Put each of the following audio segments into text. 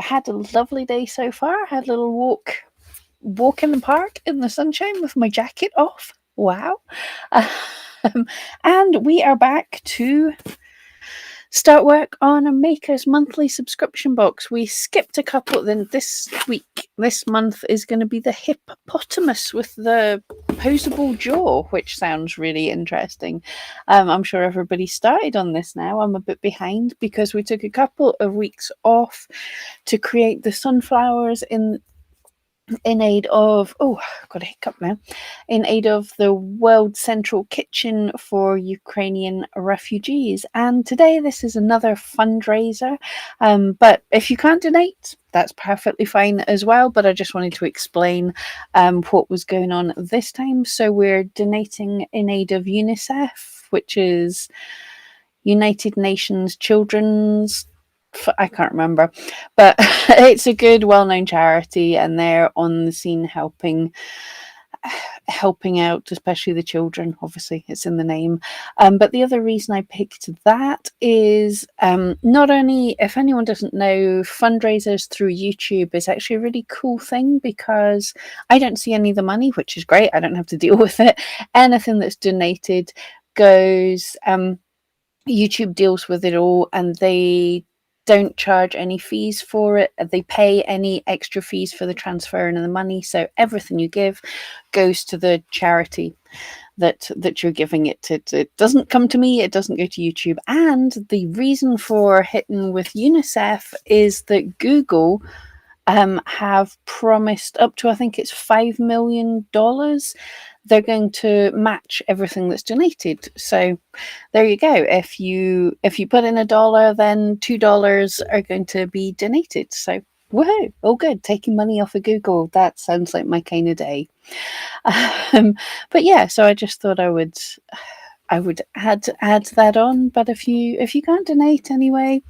had a lovely day so far. Had a little walk in the park in the sunshine with my jacket off. Wow. And we are back to start work on a Maker's monthly subscription box. We skipped a couple. Then this month is going to be the hippopotamus with the posable jaw, which sounds really interesting. I'm sure everybody started on this now. I'm a bit behind because we took a couple of weeks off to create the sunflowers in aid of, I've got a hiccup now, in aid of the World Central Kitchen for Ukrainian refugees. And today this is another fundraiser. But if you can't donate, that's perfectly fine as well. But I just wanted to explain what was going on this time. So we're donating in aid of UNICEF, which is United Nations Children's, I can't remember, but it's a good, well-known charity, and they're on the scene helping out, especially the children. Obviously, it's in the name. But the other reason I picked that is not only, if anyone doesn't know, fundraisers through YouTube is actually a really cool thing because I don't see any of the money, which is great. I don't have to deal with it. Anything that's donated goes. YouTube deals with it all, and they don't charge any fees for it. They pay any extra fees for the transfer and the money. So everything you give goes to the charity that you're giving it to. It doesn't come to me. It doesn't go to YouTube. And the reason for hitting with UNICEF is that Google have promised up to, I think it's $5 million. They're going to match everything that's donated. So there you go. If you put in $1, then $2 are going to be donated. So woohoo! All good. Taking money off of Google. That sounds like my kind of day. But yeah, so I just thought I would add that on. But if you can't donate anyway,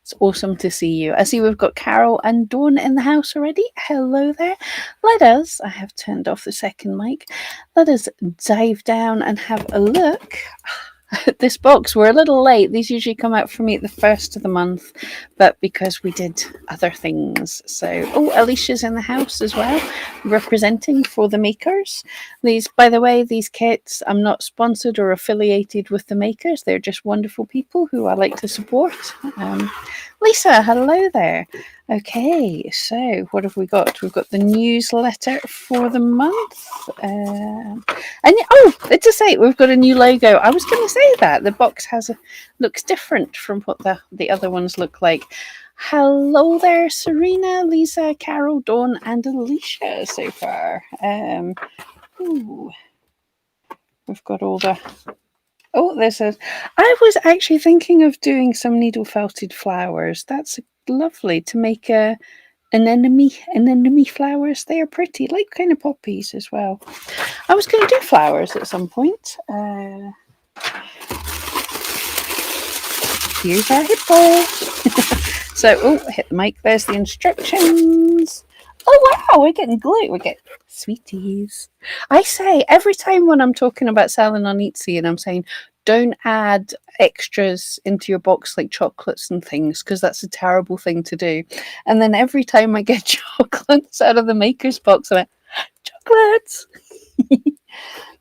it's awesome to see you. I see we've got Carol and Dawn in the house already. Hello there. I have turned off the second mic. Let us dive down and have a look at this box. We're a little late. These usually come out for me at the first of the month, but because we did other things. So, Alicia's in the house as well, representing for the makers. These, by the way, these kits, I'm not sponsored or affiliated with the makers. They're just wonderful people who I like to support. Lisa, hello there. Okay, so what have we got? We've got the newsletter for the month. And let's just say we've got a new logo. I was going to say that the box looks different from what the other ones look like. Hello there, Serena, Lisa, Carol, Dawn, and Alicia so far. We've got all the... this is... I was actually thinking of doing some needle felted flowers. That's lovely to make an anemone flowers. They are pretty, like kind of poppies as well. I was going to do flowers at some point. Here's our hippo. So, hit the mic. There's the instructions. Oh, wow, we're getting glue. We get sweeties. I say every time when I'm talking about selling on Etsy and I'm saying, don't add extras into your box like chocolates and things, because that's a terrible thing to do. And then every time I get chocolates out of the maker's box, I'm like, chocolates.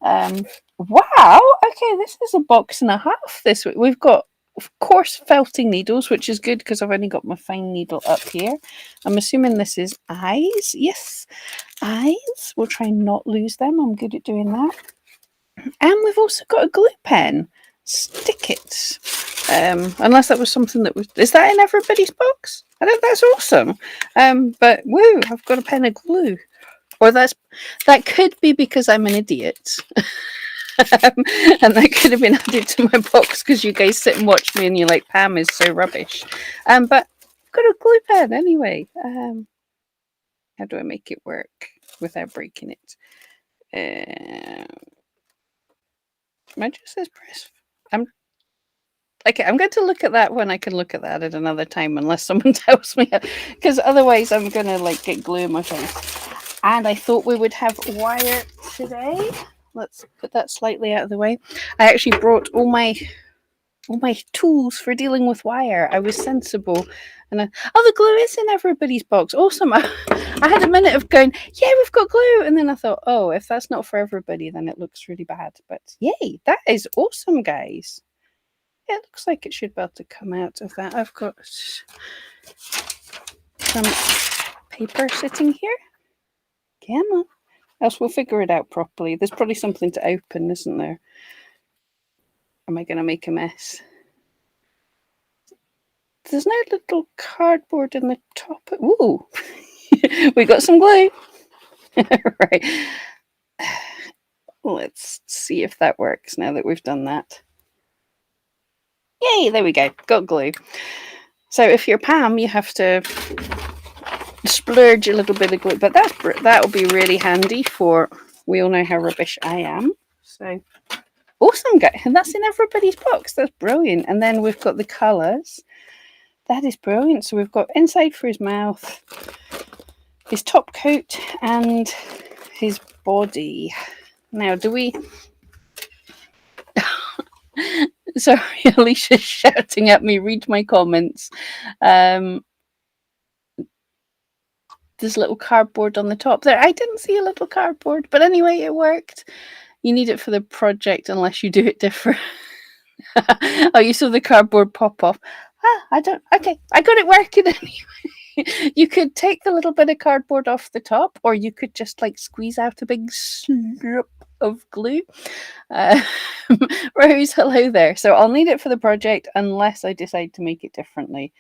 Wow. Okay, this is a box and a half this week. We've got, of course, felting needles, which is good because I've only got my fine needle up here. I'm assuming this is eyes. Yes, eyes. We'll try and not lose them. I'm good at doing that. And we've also got a glue pen. Stick it. Unless that was something that was... Is that in everybody's box? I think that's awesome. But woo, I've got a pen of glue. Or that could be because I'm an idiot. And that could have been added to my box because you guys sit and watch me and you're like, Pam is so rubbish. But I've got a glue pen anyway. How do I make it work without breaking it? I just says press. I'm going to look at that when I can look at that at another time, unless someone tells me, because otherwise I'm going to get glue in my face. And I thought we would have wire today. Let's put that slightly out of the way. I actually brought all my all my tools for dealing with wire. I was sensible. And oh, the glue is in everybody's box. Awesome. I had a minute of going, yeah, we've got glue. And then I thought, oh, if that's not for everybody, then it looks really bad. But yay, that is awesome, guys. Yeah, it looks like it should be able to come out of that. I've got some paper sitting here. Come on. Else we'll figure it out properly. There's probably something to open, isn't there? Am I going to make a mess? There's no little cardboard in the top. Ooh, we got some glue. Right. Let's see if that works now that we've done that. Yay, there we go. Got glue. So if you're Pam, you have to splurge a little bit of glue, but that'll be really handy for, we all know how rubbish I am. So awesome, guys. And that's in everybody's box. That's brilliant. And then we've got the colours. That is brilliant. So we've got inside for his mouth, his top coat, and his body. Now, do we... Sorry, Alicia's shouting at me. Read my comments. There's little cardboard on the top there. I didn't see a little cardboard, but anyway, it worked. You need it for the project unless you do it different. Oh, you saw the cardboard pop off. I don't... Okay, I got it working anyway. You could take the little bit of cardboard off the top, or you could just like squeeze out a big slurp of glue. Rose, hello there. So I'll need it for the project unless I decide to make it differently.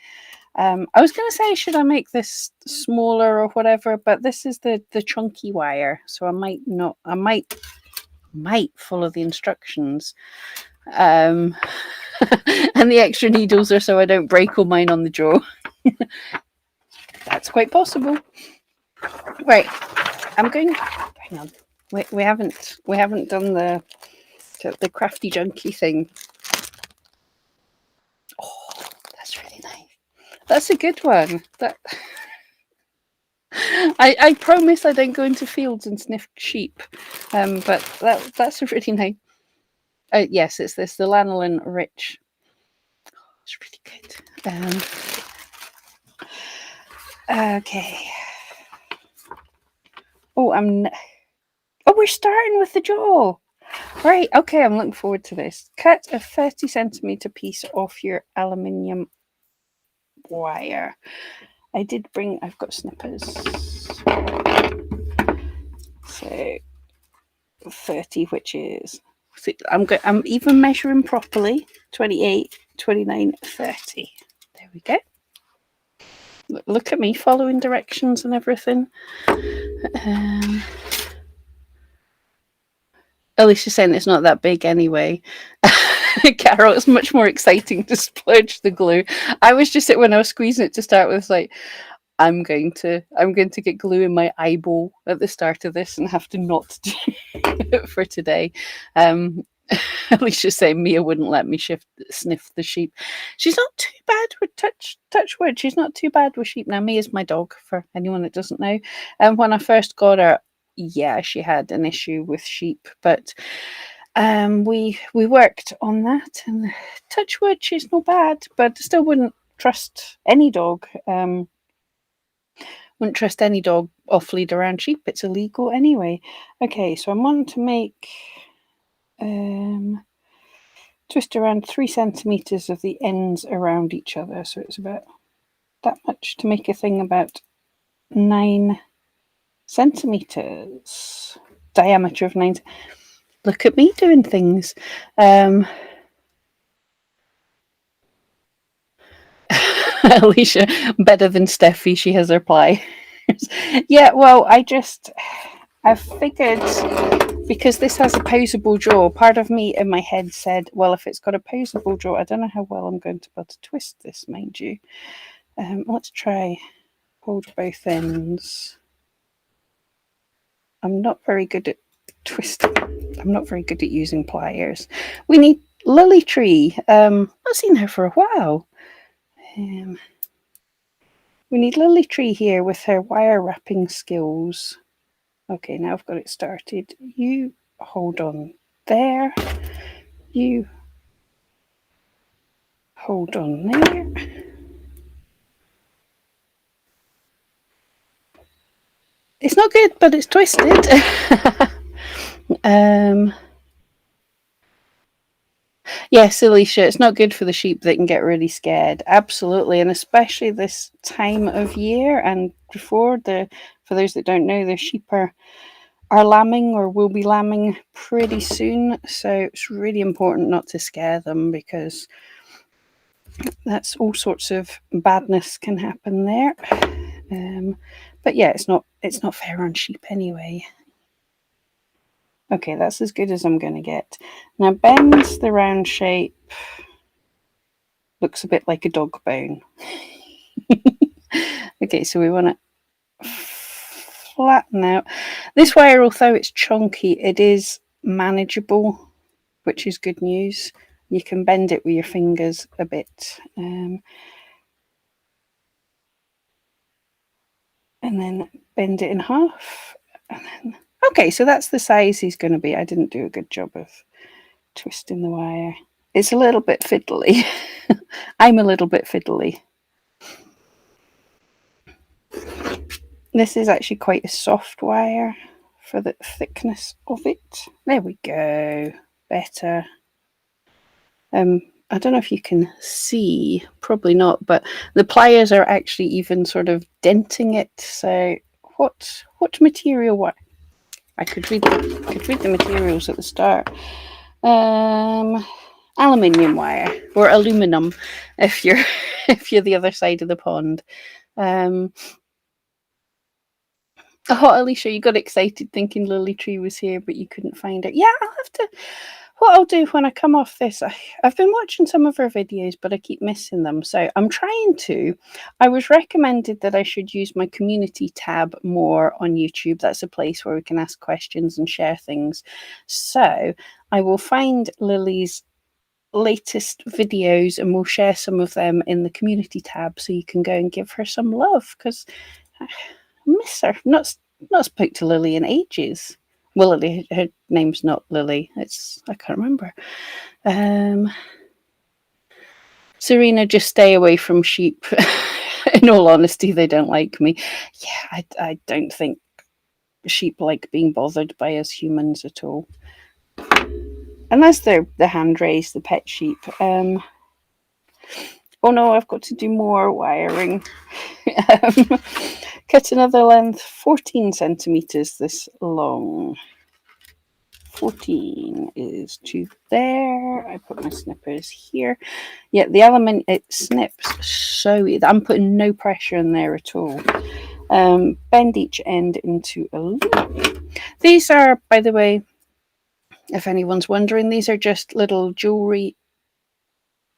I was going to say, should I make this smaller or whatever, but this is the chunky wire, so I might not. I might follow the instructions. And the extra needles are so I don't break all mine on the jaw. That's quite possible. Right, I'm going. Hang on, we haven't done the crafty junky thing. Oh, that's really nice. That's a good one. That I promise I don't go into fields and sniff sheep. But that's a really nice. Yes, it's this, the lanolin rich. It's really good. Okay. Oh, we're starting with the jaw. Right, okay, I'm looking forward to this. Cut a 30cm piece off your aluminium wire. I've got snippers. So 30, which is, I'm even measuring properly. 28, 29, 30. There we go. Look at me following directions and everything. Alicia's saying it's not that big anyway. Carol, it's much more exciting to splurge the glue. I was just when I was squeezing it to start with, like, I'm going to get glue in my eyeball at the start of this and have to not do it for today. Alicia's saying Mia wouldn't let me sniff the sheep. She's not too bad with touch wood. She's not too bad with sheep. Now, Mia's my dog, for anyone that doesn't know. And when I first got her, yeah, she had an issue with sheep, but we worked on that, and touch wood, she's not bad, but still wouldn't trust any dog. Wouldn't trust any dog off lead around sheep. It's illegal anyway. Okay, so I'm wanting to make twist around 3 centimeters of the ends around each other, so it's about that much to make a thing about 9 centimeters diameter of 9. Look at me doing things. Alicia, better than Steffi, she has her pliers. Yeah, well, I figured, because this has a posable jaw, part of me in my head said, well, if it's got a posable jaw, I don't know how well I'm going to be able to twist this, mind you. Let's try hold both ends. I'm not very good at twisting. I'm not very good at using pliers. We need Lily Tree. I've seen her for a while. We need Lily Tree here with her wire wrapping skills. Okay, now I've got it started. You hold on there. You Hold on there. It's not good, but it's twisted. Yes, Alicia, it's not good for the sheep. They can get really scared. Absolutely. And especially this time of year and before for those that don't know, the sheep are lambing or will be lambing pretty soon. So it's really important not to scare them because that's all sorts of badness can happen there. But yeah, it's not fair on sheep anyway. Okay, that's as good as I'm going to get. Now bend the round shape. Looks a bit like a dog bone. Okay, so we want to flatten out. This wire, although it's chunky, it is manageable, which is good news. You can bend it with your fingers a bit. And then bend it in half. And then, okay, so that's the size he's going to be. I didn't do a good job of twisting the wire. It's a little bit fiddly. I'm a little bit fiddly. This is actually quite a soft wire for the thickness of it. There we go. Better. I don't know if you can see, probably not, but the pliers are actually even sort of denting it. So what material? What I could read the materials at the start. Aluminium wire or aluminum, if you're the other side of the pond. Oh, Alicia, you got excited thinking Lily Tree was here, but you couldn't find it. Yeah, I'll have to. What I'll do when I come off this, I've been watching some of her videos, but I keep missing them. So I'm trying to. I was recommended that I should use my community tab more on YouTube. That's a place where we can ask questions and share things. So I will find Lily's latest videos and we'll share some of them in the community tab so you can go and give her some love because I miss her. Not spoke to Lily in ages. Well, Lily, her name's not Lily. I can't remember. Serena, just stay away from sheep. In all honesty, they don't like me. Yeah, I don't think sheep like being bothered by us humans at all. Unless they're the hand raised, the pet sheep. Oh no, I've got to do more wiring. Cut another length, 14 centimeters this long. 14 is to there. I put my snippers here. Yeah, the element, it snips so I'm putting no pressure in there at all. Bend each end into a loop. These are, by the way, if anyone's wondering, these are just little jewelry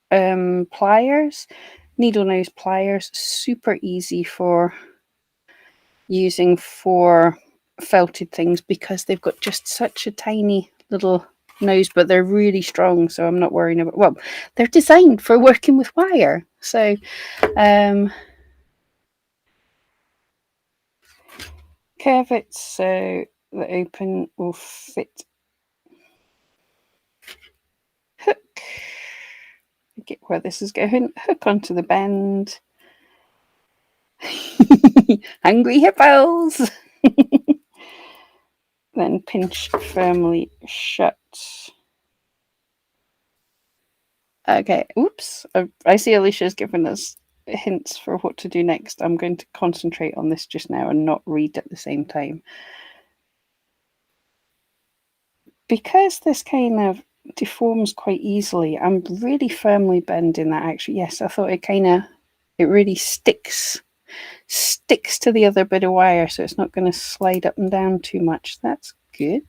pliers, needle nose pliers, super easy for using for felted things because they've got just such a tiny little nose, but they're really strong, so I'm not worrying about. Well, they're designed for working with wire, so curve it so the open will fit. Hook. Get where this is going. Hook onto the bend. Hungry hippos. Then pinch firmly shut. Okay, oops. I see Alicia's given us hints for what to do next. I'm going to concentrate on this just now and not read at the same time. Because this kind of deforms quite easily, I'm really firmly bending that actually. Yes, I thought it really sticks to the other bit of wire, so it's not going to slide up and down too much. That's good.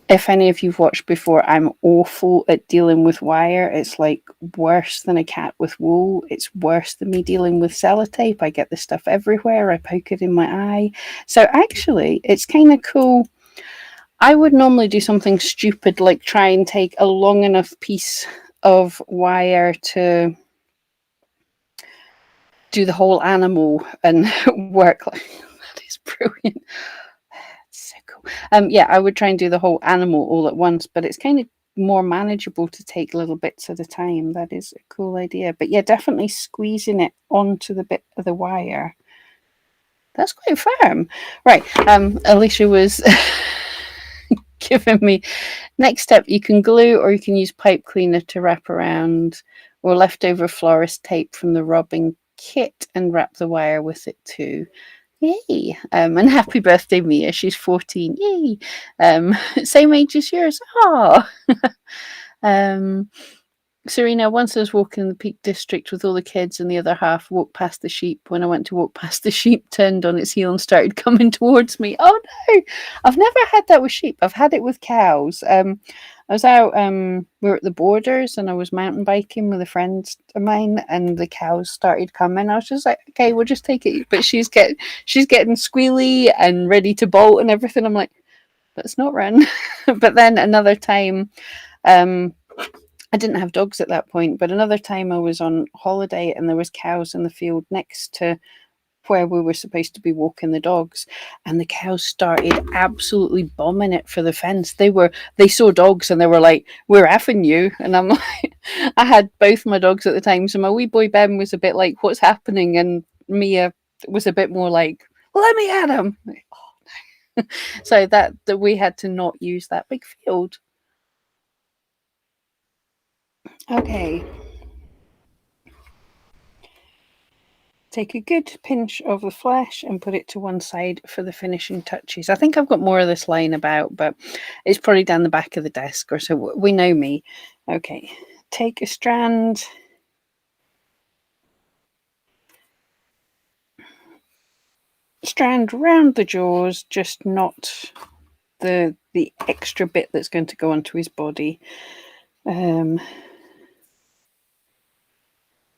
If any of you've watched before, I'm awful at dealing with wire. It's like worse than a cat with wool. It's worse than me dealing with sellotape. I get this stuff everywhere. I poke it in my eye. So actually, it's kind of cool. I would normally do something stupid like try and take a long enough piece of wire to do the whole animal and work like that is brilliant. It's so cool. Yeah, I would try and do the whole animal all at once, but it's kind of more manageable to take little bits at a time. That is a cool idea. But yeah, definitely squeezing it onto the bit of the wire. That's quite firm. Right. Alicia was giving me next step. You can glue or you can use pipe cleaner to wrap around or leftover florist tape from the robbing kit and wrap the wire with it too. Yay. And happy birthday, Mia. She's 14. Yay. Same age as yours. Oh. Serena, once I was walking in the Peak District with all the kids and the other half walked past the sheep. When I went to walk past the sheep, turned on its heel and started coming towards me. Oh no, I've never had that with sheep. I've had it with cows. I was out, we were at the borders and I was mountain biking with a friend of mine and the cows started coming. I was just like, okay, we'll just take it. But she's getting squealy and ready to bolt and everything. I'm like, let's not run. But then another time, I didn't have dogs at that point, but another time I was on holiday and there was cows in the field next to where we were supposed to be walking the dogs, and the cows started absolutely bombing it for the fence. They saw dogs and they were like, "We're effing you!" And I'm like, I had both my dogs at the time, so my wee boy Ben was a bit like, "What's happening?" and Mia was a bit more like, "Let me at him." Like, oh, no. So that we had to not use that big field. Okay. Take a good pinch of the flesh and put it to one side for the finishing touches. I think I've got more of this lying about, but it's probably down the back of the desk or so. We know me. Okay, take a strand. Strand round the jaws, just not the extra bit that's going to go onto his body.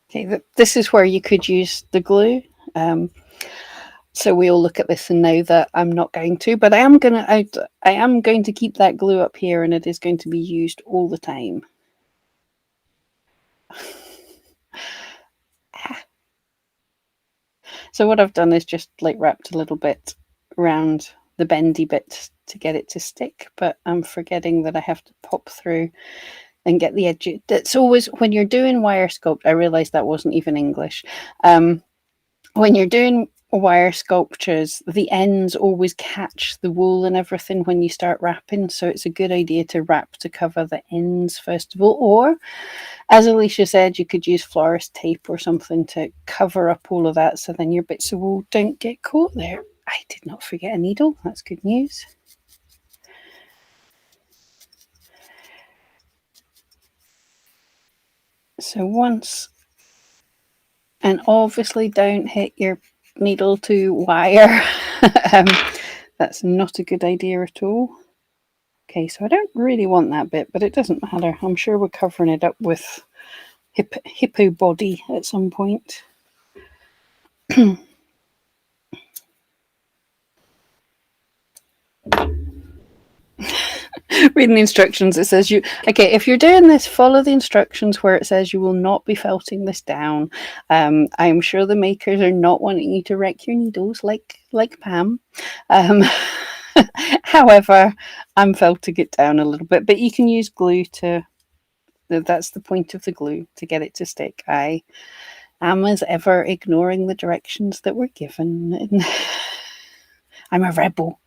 Okay, this is where you could use the glue. So we all look at this and know that I'm not going to, but I am going to keep that glue up here, and it is going to be used all the time. So what I've done is just like wrapped a little bit around the bendy bit to get it to stick, but I'm forgetting that I have to pop through and get the edge. That's always when you're doing wire sculpt. I realized that wasn't even English. When you're doing wire sculptures, the ends always catch the wool and everything when you start wrapping. So it's a good idea to wrap to cover the ends first of all. Or, as Alicia said, you could use florist tape or something to cover up all of that so then your bits of wool don't get caught there. I did not forget a needle. That's good news. So once, and obviously don't hit your needle to wire. That's not a good idea at all. Okay, so I don't really want that bit, but it doesn't matter. I'm sure we're covering it up with hippo body at some point. Reading the instructions, it says if you're doing this, follow the instructions where it says you will not be felting this down. I'm sure the makers are not wanting you to wreck your needles like Pam. However, I'm felting it down a little bit, but you can use glue that's the point of the glue, to get it to stick. I am, as ever, ignoring the directions that were given. I'm a rebel.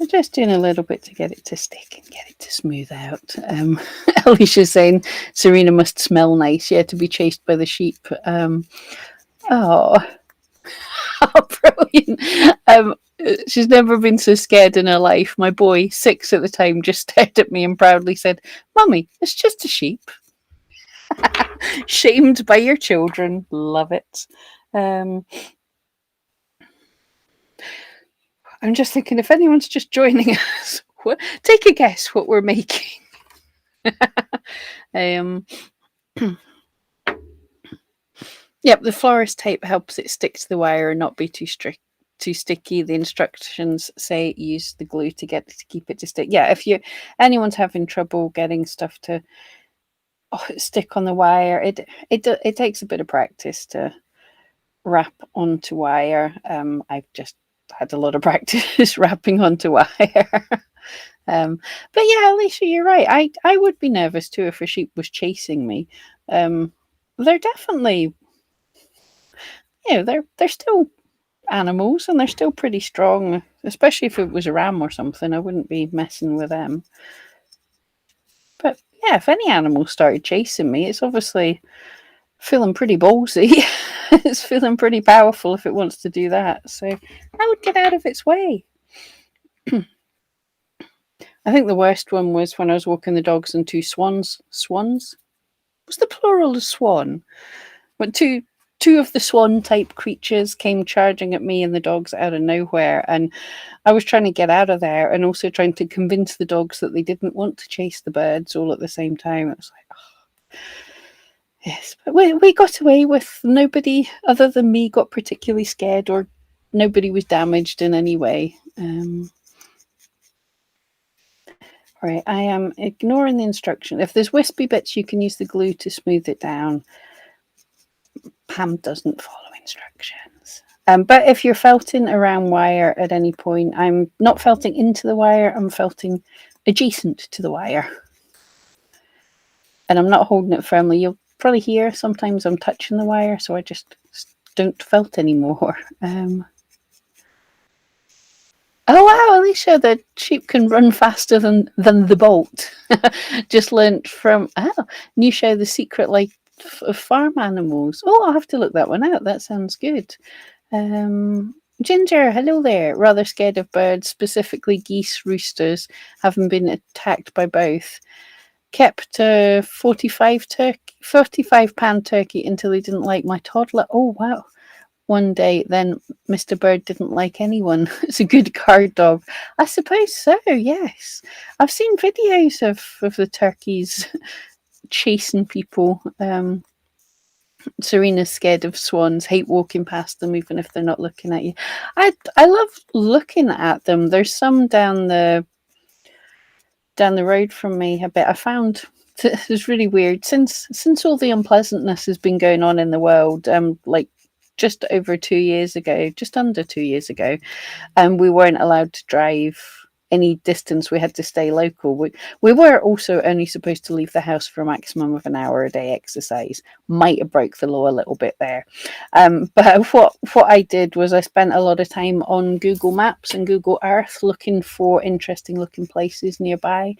I'm just doing a little bit to get it to stick and get it to smooth out. Alicia's saying Serena must smell nice, to be chased by the sheep. Oh, brilliant. She's never been so scared in her life. My boy, 6 at the time, just stared at me and proudly said, "Mummy, it's just a sheep." Shamed by your children. Love it. I'm just thinking, if anyone's just joining us, take a guess what we're making. Yep, the florist tape helps it stick to the wire and not be too sticky. The instructions say use the glue to keep it to stick. Yeah, if anyone's having trouble getting stuff to stick on the wire, it takes a bit of practice to wrap onto wire. I've just had a lot of practice wrapping onto wire. But yeah, Alicia, you're right. I would be nervous too if a sheep was chasing me. They're definitely, they're still animals and they're still pretty strong, especially if it was a ram or something. I wouldn't be messing with them. But yeah, if any animal started chasing me, it's obviously feeling pretty ballsy. It's feeling pretty powerful if it wants to do that. So I would get out of its way. I think the worst one was when I was walking the dogs and two swans. Swans? What's the plural of swan? When two of the swan type creatures came charging at me and the dogs out of nowhere, and I was trying to get out of there and also trying to convince the dogs that they didn't want to chase the birds all at the same time. It was like, oh. Yes, but we got away with. Nobody other than me got particularly scared, or nobody was damaged in any way. Right, I am ignoring the instruction. If there's wispy bits, you can use the glue to smooth it down. Pam doesn't follow instructions. But if you're felting around wire at any point, I'm not felting into the wire, I'm felting adjacent to the wire. And I'm not holding it firmly. You'll probably hear sometimes I'm touching the wire, so I just don't felt anymore. Oh wow, Alicia, the sheep can run faster than the bolt. Just learnt from new show, The Secret Life of Farm Animals. Oh, I'll have to look that one out. That sounds good. Ginger, hello there. Rather scared of birds, specifically geese, roosters, having been attacked by both. Kept a 45-pound turkey until he didn't like my toddler. Oh wow. One day, then Mr. Bird didn't like anyone. It's a good guard dog. I suppose so, yes. I've seen videos of the turkeys chasing people. Serena's scared of swans, hate walking past them even if they're not looking at you. I love looking at them. There's some down the road from me a bit. I found it's really weird since all the unpleasantness has been going on in the world, like just over 2 years ago, just under 2 years ago, and we weren't allowed to drive any distance. We had to stay local. We were also only supposed to leave the house for a maximum of an hour a day exercise. Might have broke the law a little bit there. But what I did was I spent a lot of time on Google Maps and Google Earth looking for interesting looking places nearby.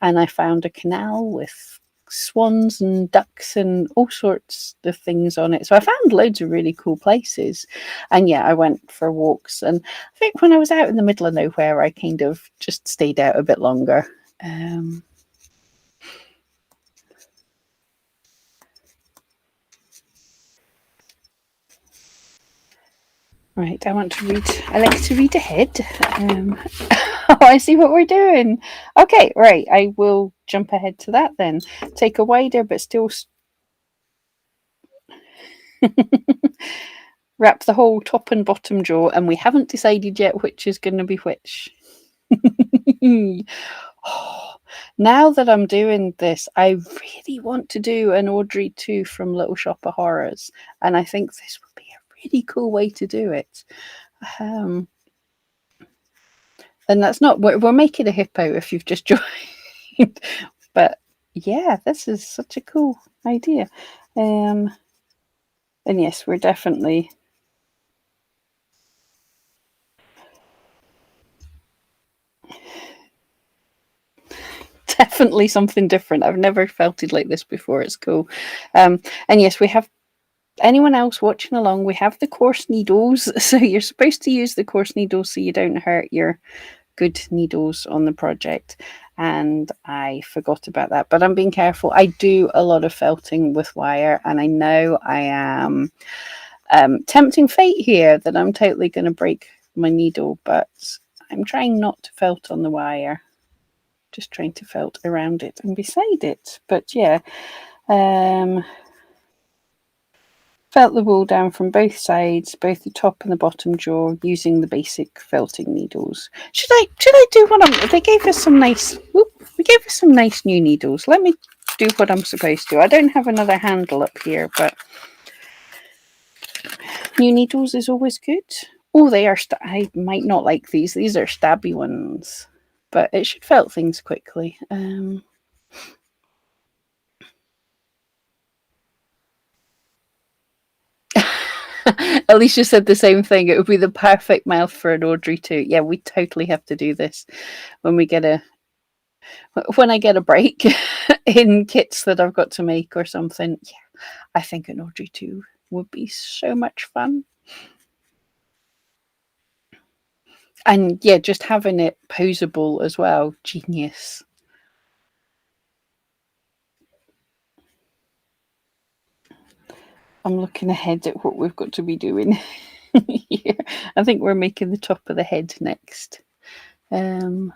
And I found a canal with swans and ducks and all sorts of things on it. So I found loads of really cool places. And yeah, I went for walks. And I think when I was out in the middle of nowhere, I kind of just stayed out a bit longer. Right, I like to read ahead. Oh, I see what we're doing. Okay, right, I will jump ahead to that then. Take a wider but still wrap the whole top and bottom jaw, and we haven't decided yet which is going to be which. Now that I'm doing this, I really want to do an Audrey 2 from Little Shop of Horrors, and I think this would be a really cool way to do it. And that's not, we're making a hippo if you've just joined, but yeah, this is such a cool idea. And yes, we're definitely something different. I've never felt it like this before. It's cool. And yes, we have anyone else watching along, we have the coarse needles. So you're supposed to use the coarse needles so you don't hurt your good needles on the project. And I forgot about that, but I'm being careful. I do a lot of felting with wire, and I know I am tempting fate here that I'm totally going to break my needle, but I'm trying not to felt on the wire. Just trying to felt around it and beside it. But yeah, felt the wool down from both sides, both the top and the bottom jaw, using the basic felting needles. Should I do what I'm? They gave us some nice. We gave us some nice new needles. Let me do what I'm supposed to. I don't have another handle up here, but new needles is always good. Oh, they are. I might not like these. These are stabby ones, but it should felt things quickly. Alicia said the same thing. It would be the perfect mouth for an Audrey too. Yeah, we totally have to do this when we get a when I get a break in kits that I've got to make or something. Yeah, I think an Audrey too would be so much fun. And yeah, just having it posable as well. Genius. I'm looking ahead at what we've got to be doing here. I think we're making the top of the head next. Um,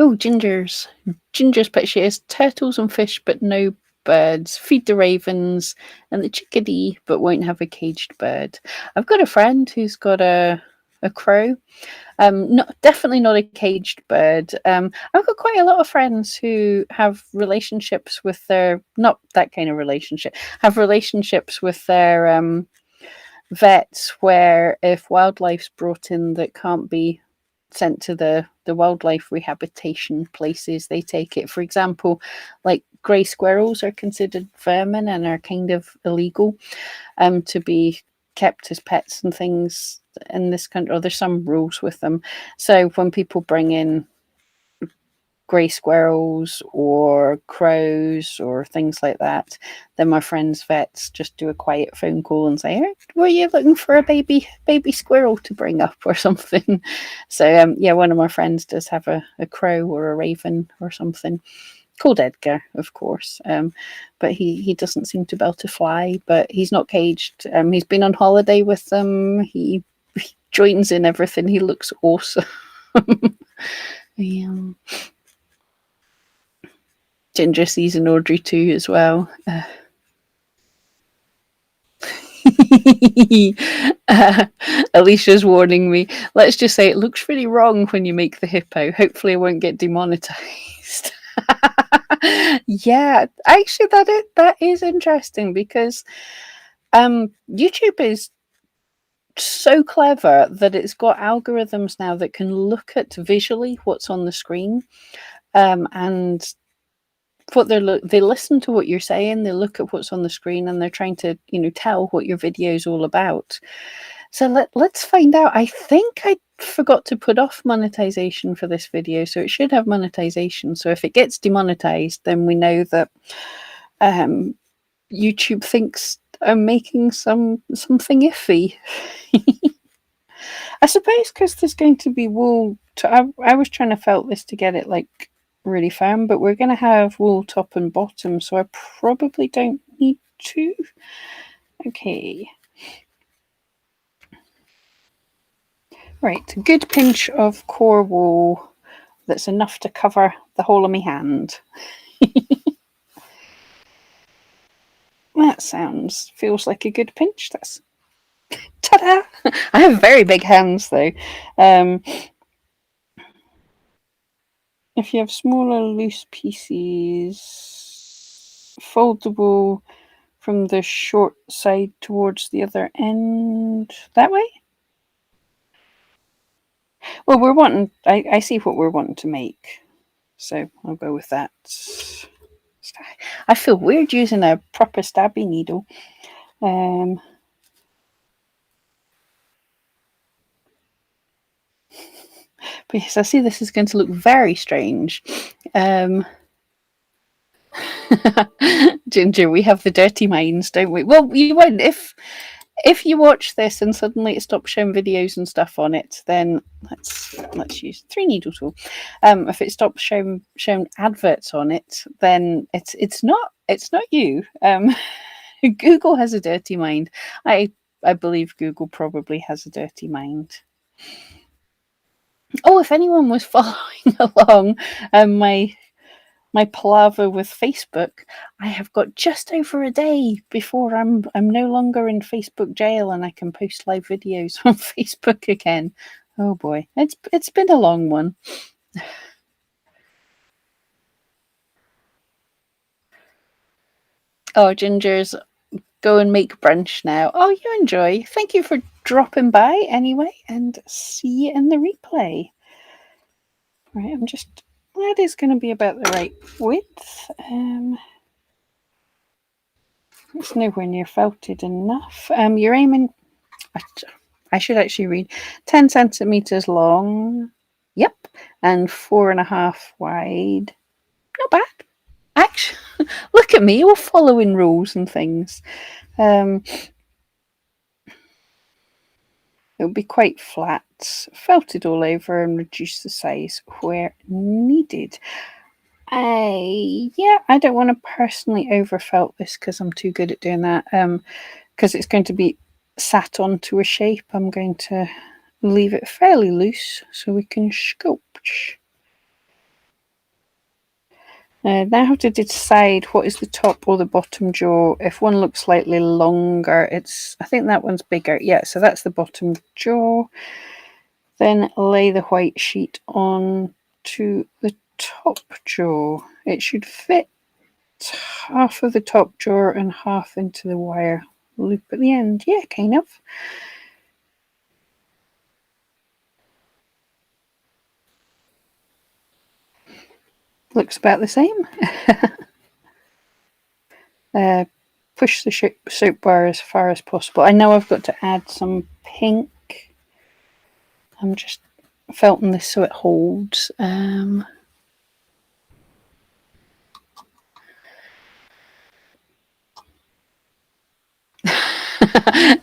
oh, Ginger's. Ginger's picture is turtles and fish, but no birds. Feed the ravens and the chickadee, but won't have a caged bird. I've got a friend who's got a crow. Not definitely not a caged bird. I've got quite a lot of friends who have relationships with their not that kind of relationship. Have relationships with their vets where if wildlife's brought in that can't be sent to the wildlife rehabilitation places, they take it. For example, like grey squirrels are considered vermin and are kind of illegal to be kept as pets and things in this country. Or there's some rules with them. So when people bring in grey squirrels or crows or things like that, then my friends' vets just do a quiet phone call and say, "Hey, were you looking for a baby squirrel to bring up or something?" So yeah, one of my friends does have a crow or a raven or something called Edgar, of course. But he doesn't seem to be able to fly, but he's not caged. He's been on holiday with them. He joins in everything. He looks awesome. Yeah. Ginger sees an Audrey too as well. uh, Alicia's warning me. Let's just say it looks really wrong when you make the hippo. Hopefully, I won't get demonetized. Yeah, actually, that is interesting because YouTube is so clever that it's got algorithms now that can look at visually what's on the screen, and what they listen to what you're saying, they look at what's on the screen, and they're trying to tell what your video is all about. So let's find out. I think I forgot to put off monetization for this video, so it should have monetization. So if it gets demonetized, then we know that YouTube thinks I'm making something iffy. I suppose because there's going to be wool. I was trying to felt this to get it like really firm, but we're going to have wool top and bottom, so I probably don't need to. Okay. Right, a good pinch of core wool that's enough to cover the whole of my hand. That feels like a good pinch. That's ta-da! I have very big hands though. If you have smaller loose pieces, foldable from the short side towards the other end. That way? Well, we're wanting. I see what we're wanting to make, so I'll go with that. I feel weird using a proper stabby needle. Um, but yes, I see this is going to look very strange. Ginger, we have the dirty minds, don't we? Well, you won't if you watch this and suddenly it stops showing videos and stuff on it, then let's use 3 needle tool. If it stops showing adverts on it, then it's not you. Google has a dirty mind. I believe Google probably has a dirty mind. Oh, if anyone was following along, my palaver with Facebook, I have got just over a day before I'm no longer in Facebook jail and I can post live videos on Facebook again. Oh boy, it's been a long one. Oh, Ginger's go and make brunch now. Oh, you enjoy. Thank you for dropping by anyway, and see you in the replay. Right, I'm just, that is going to be about the right width. It's nowhere near felted enough. You're aiming, I should actually read, 10 centimeters long. Yep. And 4.5 wide. Not bad. Actually, look at me, all following rules and things. It will be quite flat, felted all over, and reduce the size where needed. I don't want to personally overfelt this because I'm too good at doing that. Because it's going to be sat onto a shape, I'm going to leave it fairly loose so we can sculpt. Now to decide what is the top or the bottom jaw. If one looks slightly longer, I think that one's bigger. Yeah, so that's the bottom jaw. Then lay the white sheet on to the top jaw. It should fit half of the top jaw and half into the wire loop at the end. Yeah, kind of. Looks about the same. Push the soap bar as far as possible. I know I've got to add some pink. I'm just felting this so it holds.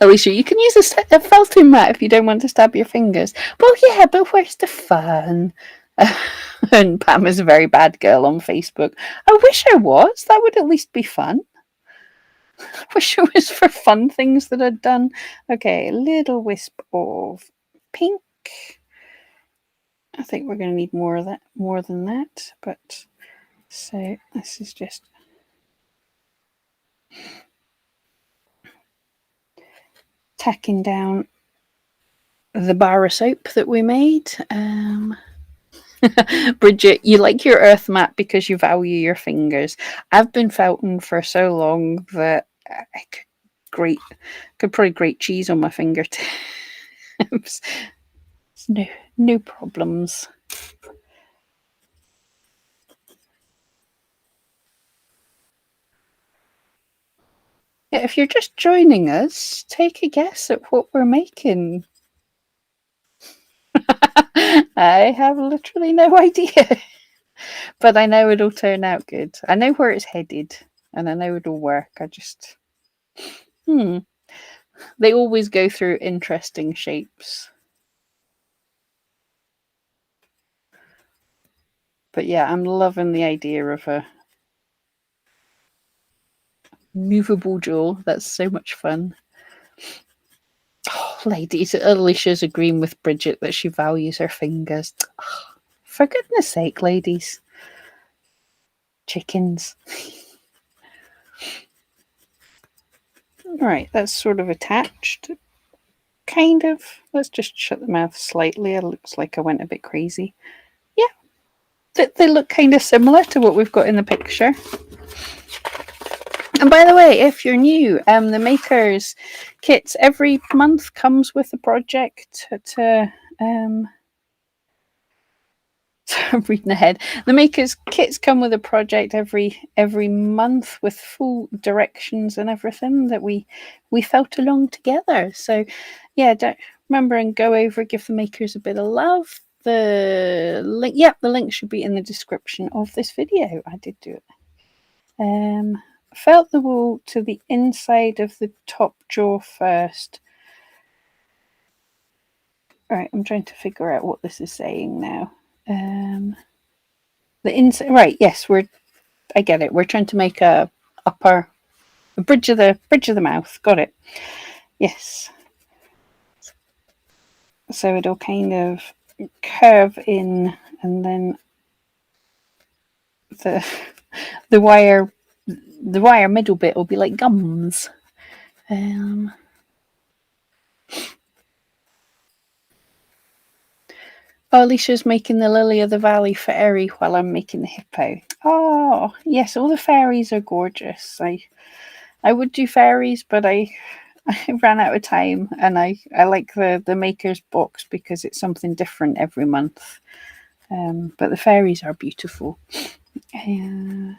Alicia, you can use a felting mat if you don't want to stab your fingers. Well, yeah, but where's the fun? And Pam is a very bad girl on Facebook. I wish I was. That would at least be fun. I wish it was for fun things that I'd done. Okay, a little wisp of pink. I think we're going to need more than that. But so this is just tacking down the bar of soap that we made. Bridget, you like your earth mat because you value your fingers. I've been felting for so long that I could probably grate cheese on my fingertips. No problems. Yeah, if you're just joining us, take a guess at what we're making. I have literally no idea. But I know it'll turn out good. I know where it's headed and I know it'll work. I just they always go through interesting shapes. But yeah, I'm loving the idea of a movable jaw. That's so much fun. Oh, ladies, Alicia's agreeing with Bridget that she values her fingers. Oh, for goodness sake, ladies. Chickens. Right, that's sort of attached. Kind of. Let's just shut the mouth slightly. It looks like I went a bit crazy. Yeah, they look kind of similar to what we've got in the picture. And by the way, if you're new, the Makers kits every month comes with a project to I'm reading ahead. The Makers kits come with a project every month with full directions and everything that we felt along together. So yeah, don't remember and go over, give the Makers a bit of love. The link should be in the description of this video. I did do it. Felt the wool to the inside of the top jaw first. All right, I'm trying to figure out what this is saying now. The inside, right? Yes, I get it. We're trying to make a bridge of the mouth. Got it. Yes. So it'll kind of curve in, and then the wire middle bit will be like gums. Oh, Alicia's making the Lily of the Valley fairy while I'm making the hippo. Oh, yes, all the fairies are gorgeous. I would do fairies, but I ran out of time, and I like the maker's box because it's something different every month. But the fairies are beautiful. Uh,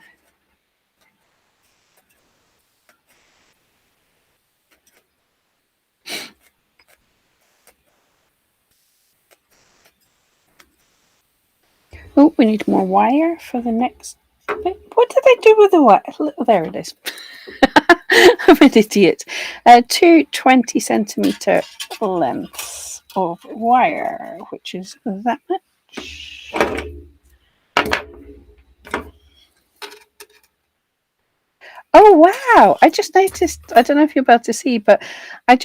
oh, we need more wire for the next bit. What did I do with the wire? Oh, there it is. I'm an idiot. Two 20 centimeter lengths of wire, which is that much. Oh wow! I just noticed. I don't know if you're about to see, but I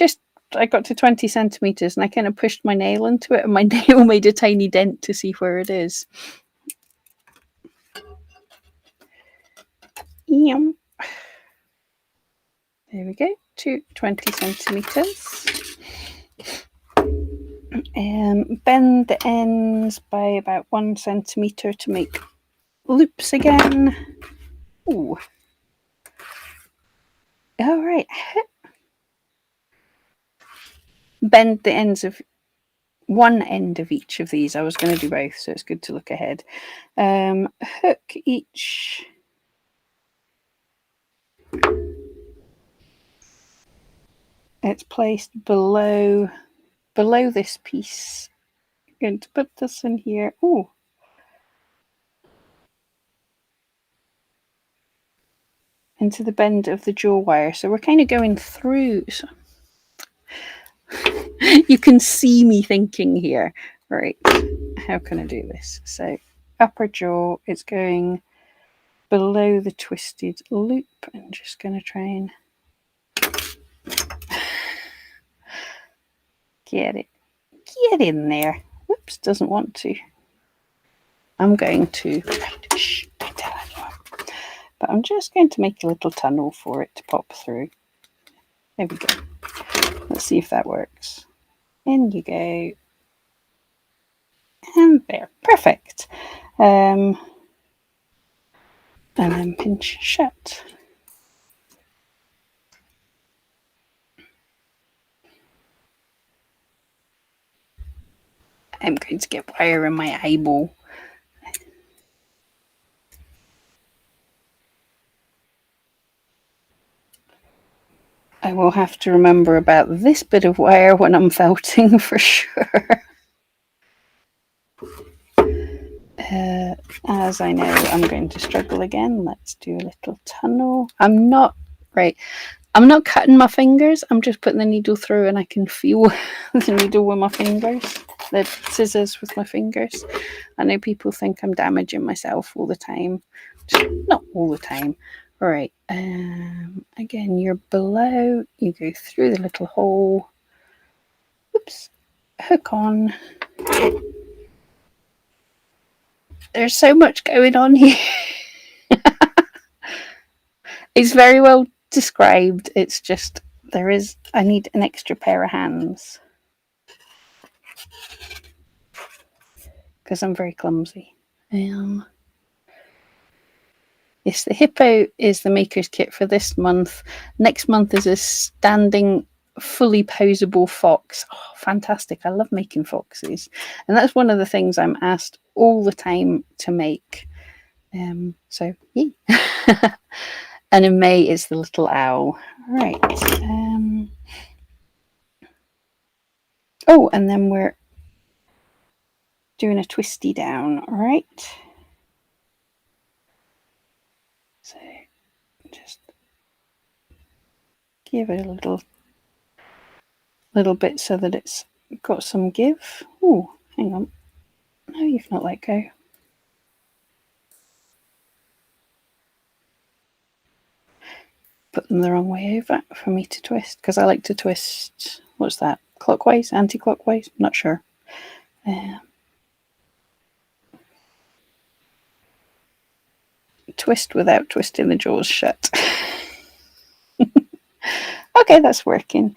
got to 20 centimeters and I kind of pushed my nail into it, and my nail made a tiny dent to see where it is. Yum. There we go. 20 centimeters. Bend the ends by about 1 centimeter to make loops again. Ooh. All right. Bend the ends of one end of each of these. I was going to do both, so it's good to look ahead. Hook each. It's placed below this piece. I'm going to put this in here. Ooh. Into the bend of the jaw wire. So we're kind of going through. So you can see me thinking here. Right. How can I do this? So upper jaw, it's going below the twisted loop. I'm just going to try and get in there. Whoops, doesn't want to. I'm going to, shh, don't tell anyone. But I'm just going to make a little tunnel for it to pop through. There we go. Let's see if that works. In you go. And there. Perfect. And then pinch shut. I'm going to get wire in my eyeball. I will have to remember about this bit of wire when I'm felting for sure. As I know I'm going to struggle again, let's do a little tunnel. I'm not cutting my fingers, I'm just putting the needle through and I can feel the needle with my fingers, the scissors with my fingers. I know people think I'm damaging myself all the time. Just not all the time. All right. Again, you're below, you go through the little hole. Oops. Hook on. There's so much going on here. It's very well described. It's just I need an extra pair of hands because I'm very clumsy. Yes, the Hippo is the maker's kit for this month. Next month is a standing, fully posable fox. Oh, fantastic. I love making foxes. And that's one of the things I'm asked all the time to make. So, yeah. And in May is the little owl. Right. Oh, and then we're doing a twisty down. All right. So just give it a little bit so that it's got some give. Oh, hang on. No, you've not let go. Put them the wrong way over for me to twist because I like to twist. What's that? Clockwise, anti-clockwise? I'm not sure. Twist without twisting the jaws shut. Okay, that's working.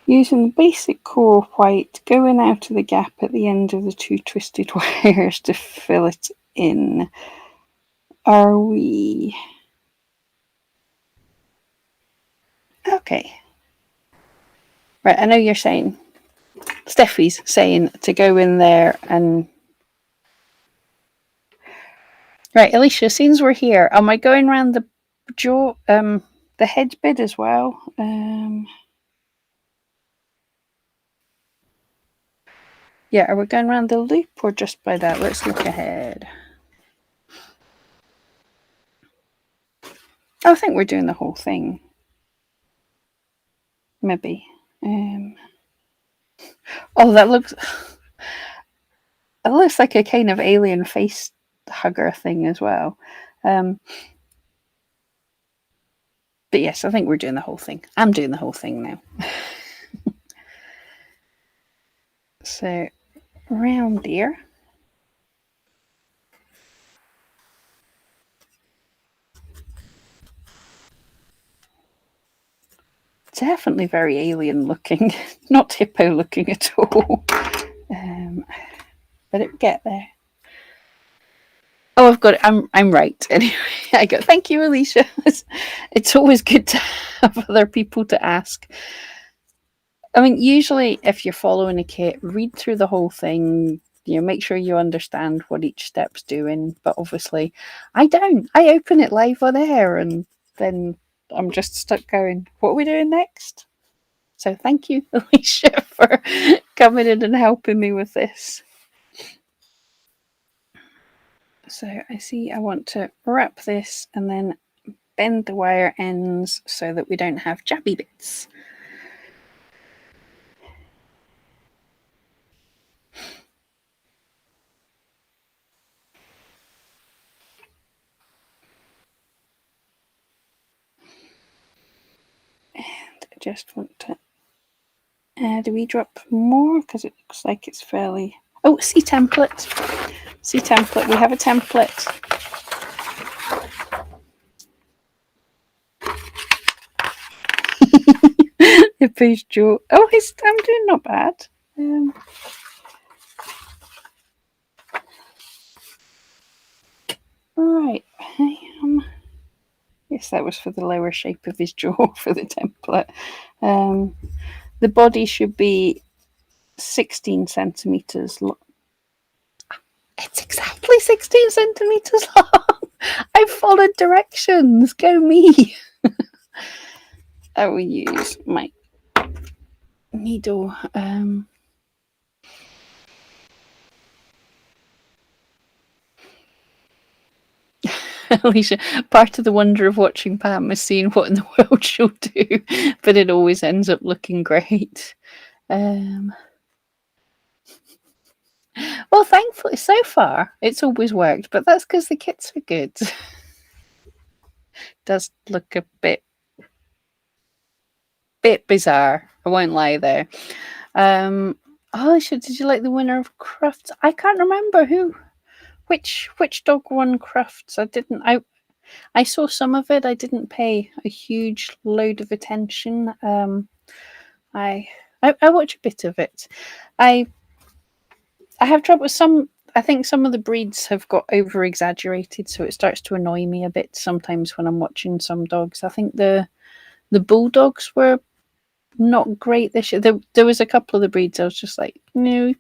Using the basic core of white, going out of the gap at the end of the two twisted wires to fill it in. Are we... Okay. Right, I know you're saying, Steffi's saying to go in there and... Right, Alicia, since we're here, am I going around the jaw, the head bit as well? Yeah, are we going around the loop or just by that? Let's look ahead. I think we're doing the whole thing. Maybe. Oh, that looks... It looks like a kind of alien face hugger thing as well. But yes, I think we're doing the whole thing. I'm doing the whole thing now. So, round there. Definitely very alien looking, not hippo looking at all. But it get there. Oh, I've got it. I'm right. Anyway, I go. Thank you, Alicia. It's always good to have other people to ask. I mean, usually if you're following a kit, read through the whole thing. You know, make sure you understand what each step's doing. But obviously, I don't. I open it live on air, and then I'm just stuck going, "What are we doing next?" So thank you, Alicia, for coming in and helping me with this. So I see I want to wrap this and then bend the wire ends so that we don't have jabby bits. And I just want to... do we drop more? Because it looks like it's fairly... Oh, see template. See template. We have a template. Hippo's Joe. Oh, I'm doing not bad. Right. Yes, that was for the lower shape of his jaw for the template. The body should be 16 centimetres long. It's exactly 16 centimetres long. I followed directions. Go me. I will use my needle. Alicia, part of the wonder of watching Pam is seeing what in the world she'll do, but it always ends up looking great. Well, thankfully, so far, it's always worked, but that's because the kits are good. Does look a bit bizarre. I won't lie there. Alicia, did you like the winner of Crufts? I can't remember which dog won Crufts. I saw some of it. I didn't pay a huge load of attention. I watch a bit of it. I have trouble with some. I think some of the breeds have got over exaggerated, so it starts to annoy me a bit sometimes when I'm watching some dogs. I think the bulldogs were not great this year. There was a couple of the breeds I was just like, no,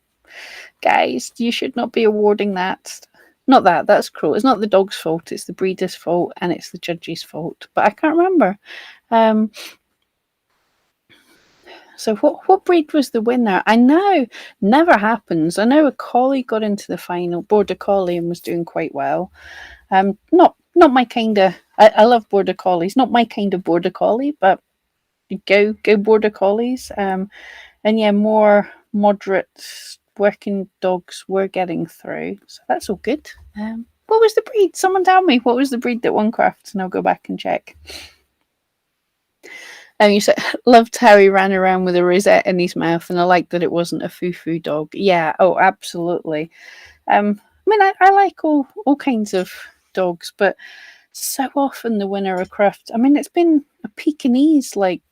guys, you should not be awarding that. Not that's cruel. It's not the dog's fault. It's the breeder's fault, and it's the judge's fault. But I can't remember. So what breed was the winner? I know, never happens. I know a collie got into the final, border collie, and was doing quite well. Not my kind of. I love border collies. Not my kind of border collie, but go border collies. And yeah, more moderate working dogs were getting through, so that's all good. What was the breed? Someone tell me what was the breed that won Crafts, and I'll go back and check. You said loved how he ran around with a rosette in his mouth, and I liked that it wasn't a foo-foo dog. Yeah, oh, absolutely. I mean, I like all kinds of dogs, but so often the winner of Crafts. I mean, it's been a Pekingese like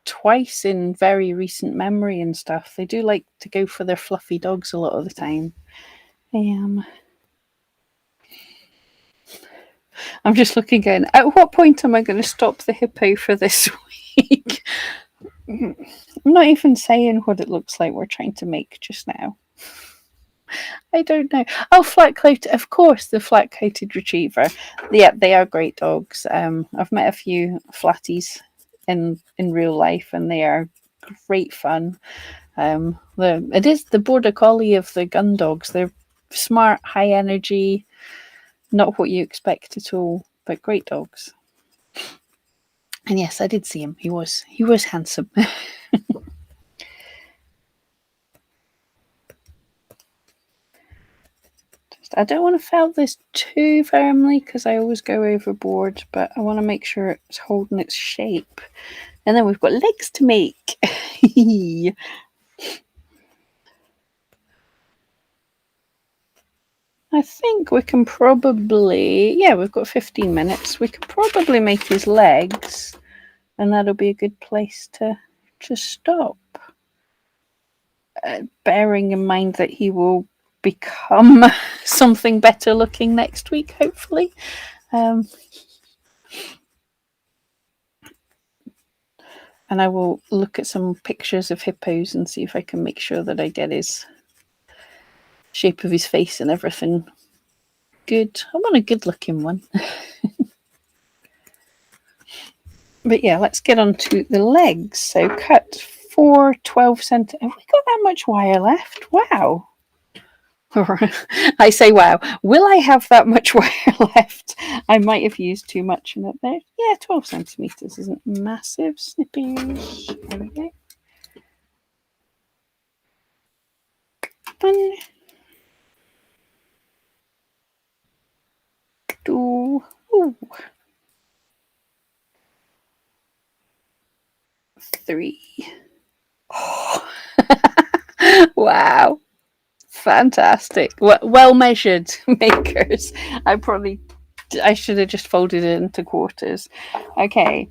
twice in very recent memory and stuff. They do like to go for their fluffy dogs a lot of the time. I'm just looking again. At what point am I going to stop the hippo for this week? I'm not even saying what it looks like we're trying to make just now. I don't know. Oh, flat coated, of course, the flat coated retriever. Yeah, they are great dogs. I've met a few flatties in real life, and they are great fun. It is the border collie of the gun dogs. They're smart, high energy, not what you expect at all, but great dogs. And yes, I did see him. He was handsome. I don't want to felt this too firmly because I always go overboard, but I want to make sure it's holding its shape. And then we've got legs to make. I think we can probably, we've got 15 minutes. We could probably make his legs, and that'll be a good place to stop. Bearing in mind that he will become something better looking next week, hopefully. And I will look at some pictures of hippos and see if I can make sure that I get his shape of his face and everything good. I want a good looking one. But yeah, let's get on to the legs. So cut 4 12 centimeters. Have we got that much wire left? Wow. I say wow. Will I have that much wire left? I might have used too much in it there. Yeah, 12 centimeters isn't massive. Snippers. There we go. 1, 2, 3. Oh. Wow. Fantastic. Well measured makers. I should have just folded it into quarters. Okay.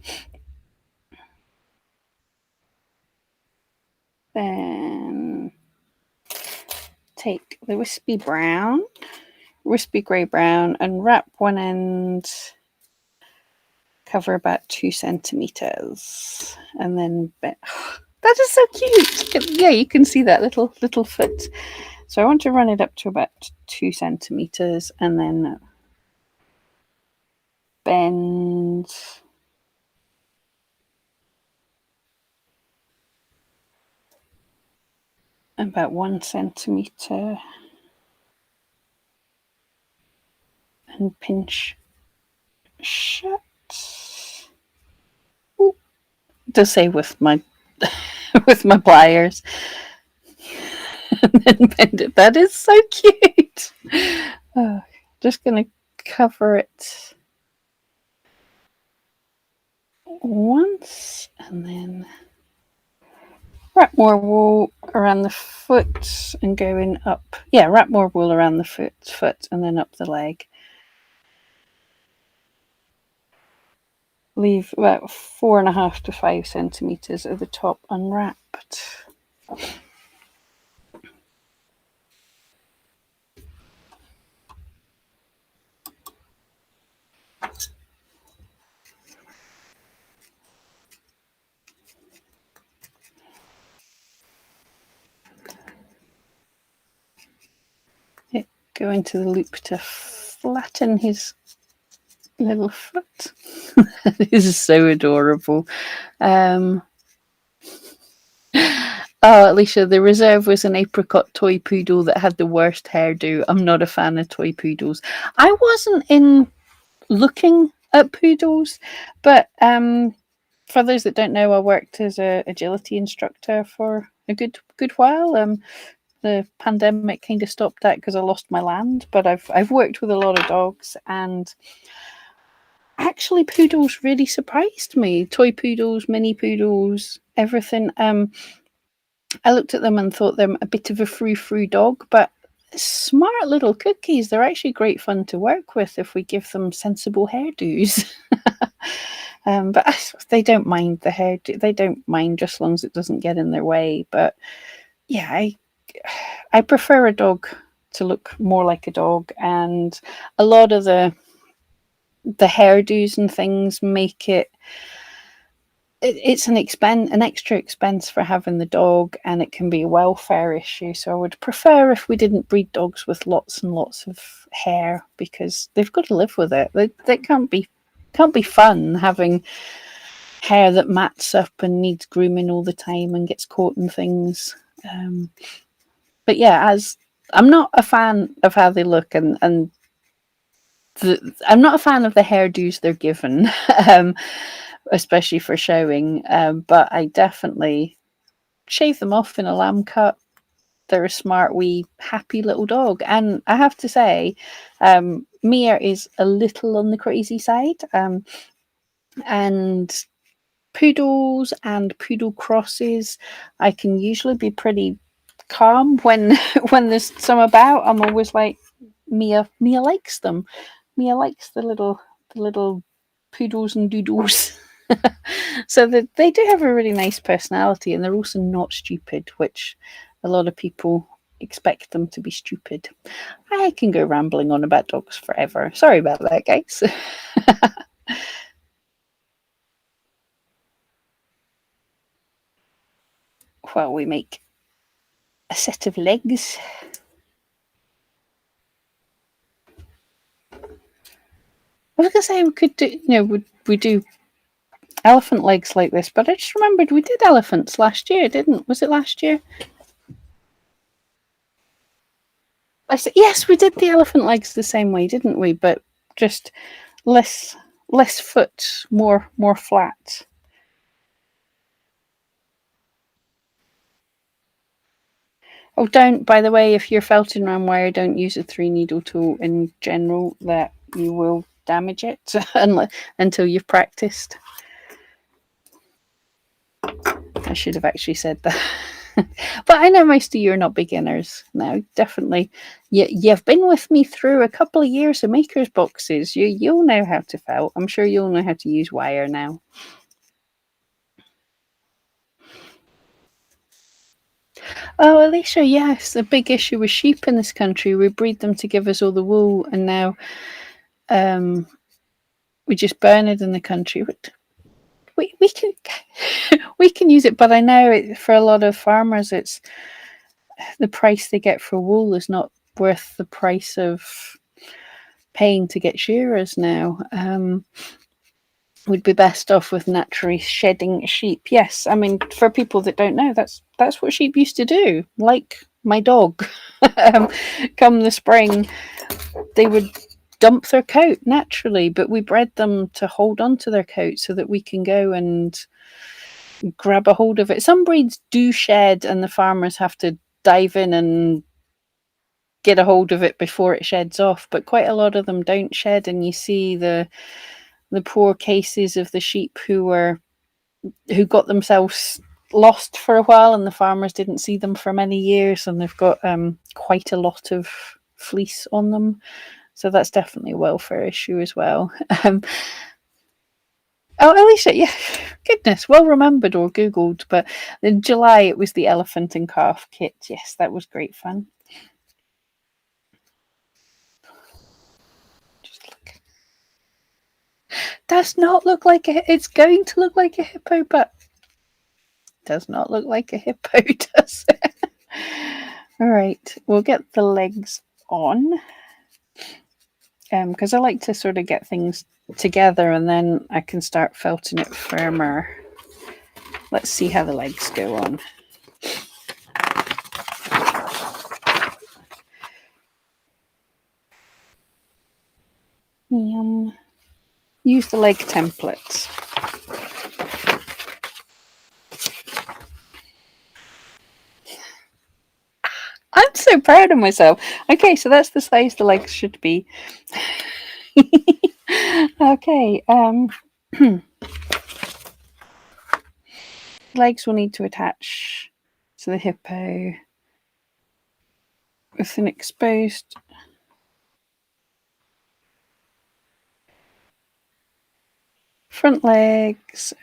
Then take the wispy grey brown, and wrap one end, cover about 2 centimeters, and then that is so cute. Yeah, you can see that little foot. So I want to run it up to about 2 centimeters, and then bend about 1 centimeter and pinch shut. Ooh. To say with my with my pliers. And then bend it. That is so cute. Oh, just gonna cover it once, and then wrap more wool around the foot and going up. Yeah, wrap more wool around the foot and then up the leg. Leave about 4.5 to 5 centimeters at the top unwrapped. Go into the loop to flatten his little foot. This is so adorable. Oh, Alicia, the reserve was an apricot toy poodle that had the worst hairdo. I'm not a fan of toy poodles. I wasn't in looking at poodles, but for those that don't know, I worked as an agility instructor for a good while. The pandemic kind of stopped that because I lost my land, but I've worked with a lot of dogs, and actually poodles really surprised me. Toy poodles, mini poodles, everything. I looked at them and thought they're a bit of a frou-frou dog, but smart little cookies. They're actually great fun to work with if we give them sensible hairdos. But they don't mind the hairdo. They don't mind just as long as it doesn't get in their way. But yeah, I prefer a dog to look more like a dog, and a lot of the hairdos and things make it's an extra expense for having the dog, and it can be a welfare issue. So I would prefer if we didn't breed dogs with lots and lots of hair, because they've got to live with it. They can't be fun having hair that mats up and needs grooming all the time and gets caught in things. But yeah, as I'm not a fan of how they look, and I'm not a fan of the hairdos they're given, especially for showing. But I definitely shave them off in a lamb cut. They're a smart, wee, happy little dog, and I have to say, Mia is a little on the crazy side, and poodles and poodle crosses, I can usually be pretty calm when when there's some about. I'm always like, Mia likes them. Mia likes the little poodles and doodles. So that they do have a really nice personality, and they're also not stupid, which a lot of people expect them to be stupid. I can go rambling on about dogs forever. Sorry about that, guys. Well, we make a set of legs. I was gonna say we could do, we do elephant legs like this, but I just remembered we did elephants last year, didn't? Was it last year? I said yes, we did the elephant legs the same way, didn't we? But just less less foot, more flat. Oh, don't, by the way, if you're felting around wire, don't use a 3 needle tool in general. That you will damage it until you've practiced. I should have actually said that. But I know most of you are not beginners now. Definitely, you've been with me through a couple of years of makers boxes. You'll know how to felt. I'm sure you'll know how to use wire now. Oh, Alicia, yes, the big issue with sheep in this country. We breed them to give us all the wool, and now um, we just burn it in the country. We can we can use it, but I know for a lot of farmers, it's the price they get for wool is not worth the price of paying to get shearers now. Would be best off with naturally shedding sheep. Yes, I mean, for people that don't know, that's what sheep used to do. Like my dog, come the spring, they would dump their coat naturally, but we bred them to hold on to their coat so that we can go and grab a hold of it. Some breeds do shed, and the farmers have to dive in and get a hold of it before it sheds off, but quite a lot of them don't shed, and you see the poor cases of the sheep who got themselves lost for a while, and the farmers didn't see them for many years, and they've got quite a lot of fleece on them. So that's definitely a welfare issue as well. Oh, Alicia, yeah, goodness, well remembered or Googled. But in July, it was the elephant and calf kit. Yes, that was great fun. Just look. Does not look like it's going to look like a hippo, but does not look like a hippo, does it? All right, we'll get the legs on, because I like to sort of get things together, and then I can start felting it firmer. Let's see how the legs go on. Use the leg template. I'm so proud of myself. Okay, so that's the size the legs should be. Okay, legs will need to attach to the hippo. with an exposed front legs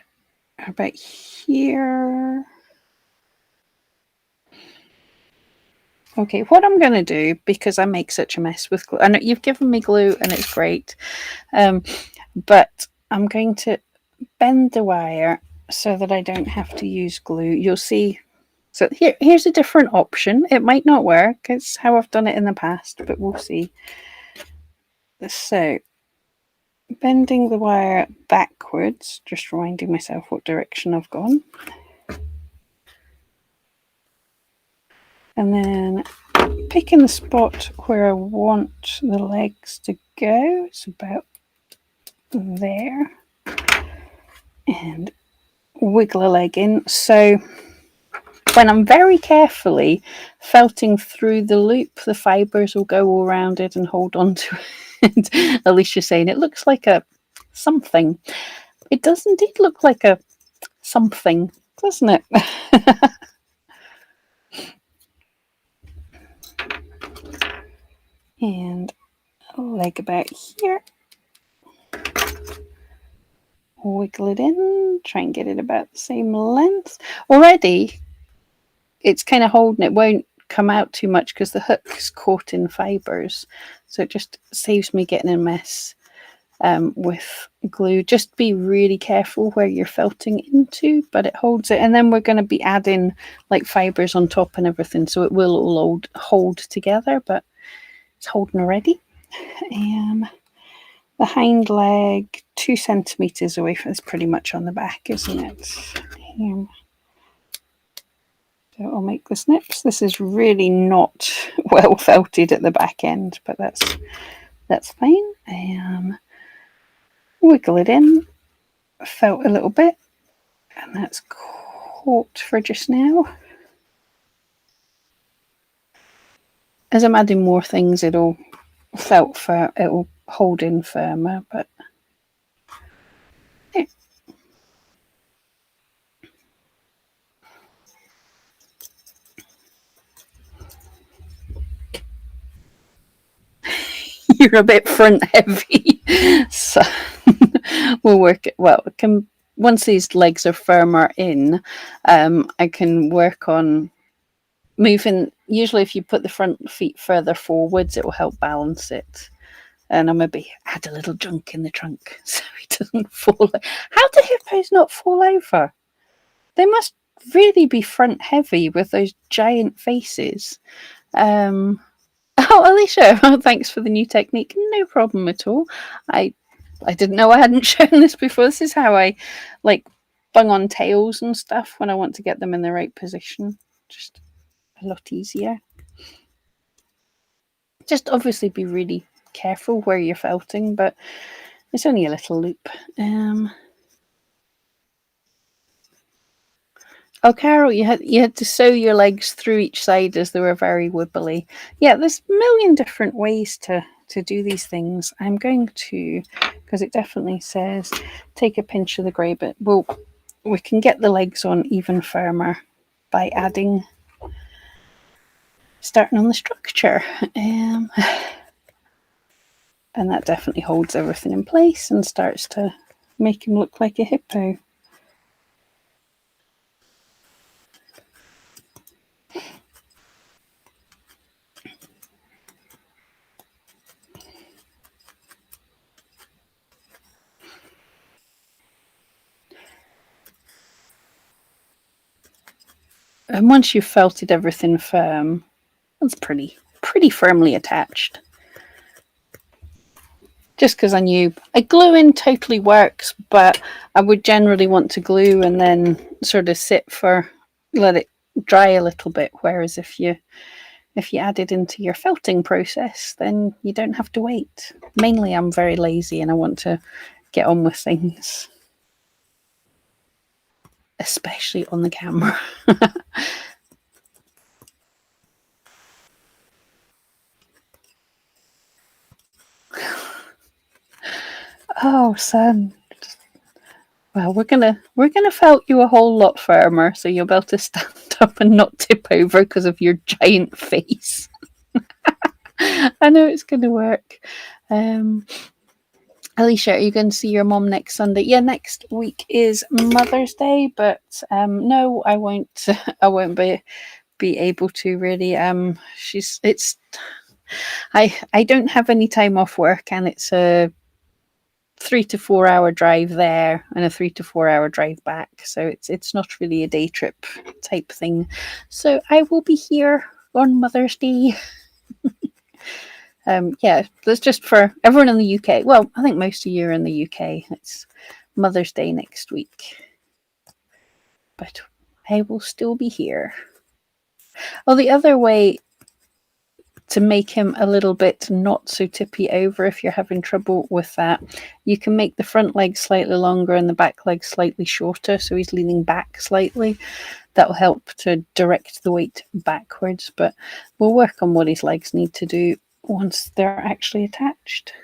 are about here. Okay, what I'm going to do, because I make such a mess with glue, I know you've given me glue and it's great, but I'm going to bend the wire so that I don't have to use glue. You'll see. So here's a different option. It might not work. It's how I've done it in the past, but we'll see. So bending the wire backwards, just reminding myself what direction I've gone. And then picking the spot where I want the legs to go. It's about there. And wiggle a leg in. So when I'm very carefully felting through the loop, the fibres will go all around it and hold on to it. Alicia's saying it looks like a something. It does indeed look like a something, doesn't it? And a leg about here. Wiggle it in, try and get it about the same length. Already, it's kind of holding, it won't come out too much because the hook's caught in fibres. So it just saves me getting a mess with glue. Just be really careful where you're felting into, but it holds it. And then we're going to be adding like fibres on top and everything, so it will all hold together, but it's holding already. The hind leg, 2 centimetres away from, it's pretty much on the back, isn't it? So I'll make the snips. This is really not well felted at the back end, but that's fine. Wiggle it in, felt a little bit, and that's caught for just now. As I'm adding more things, it'll hold in firmer, but yeah. You're a bit front heavy, so we'll work it. Well, it can, once these legs are firmer in, I can work on moving. Usually, if you put the front feet further forwards, it will help balance it. And I'll maybe add a little junk in the trunk so he doesn't fall. How do hippos not fall over? They must really be front heavy with those giant faces. Oh, Alicia, oh, thanks for the new technique. No problem at all. I didn't know I hadn't shown this before. This is how I like bung on tails and stuff when I want to get them in the right position. Just a lot easier. Just obviously be really careful where you're felting, but it's only a little loop. Oh, Carol, you had to sew your legs through each side as they were very wibbly. Yeah, there's a million different ways to do these things. I'm going to, because it definitely says take a pinch of the grey, but we can get the legs on even firmer by starting on the structure. And that definitely holds everything in place and starts to make him look like a hippo. And once you've felted everything firm, it's pretty firmly attached. Just because I knew gluing totally works, but I would generally want to glue and then sort of let it dry a little bit. Whereas if you add it into your felting process, then you don't have to wait. Mainly I'm very lazy and I want to get on with things, especially on the camera. Oh, son. Well, we're gonna felt you a whole lot firmer, so you'll be able to stand up and not tip over because of your giant face. I know it's going to work. Alicia, are you going to see your mom next Sunday? Yeah, next week is Mother's Day, but no, I won't. I won't be able to really. I don't have any time off work, and it's a 3 to 4 hour drive there and a 3 to 4 hour drive back. So it's not really a day trip type thing. So I will be here on Mother's Day. Yeah, that's just for everyone in the UK. Well, I think most of you are in the UK. It's Mother's Day next week. But I will still be here. Oh, the other way to make him a little bit not so tippy over, if you're having trouble with that, you can make the front leg slightly longer and the back leg slightly shorter, so he's leaning back slightly. That will help to direct the weight backwards, but we'll work on what his legs need to do once they're actually attached.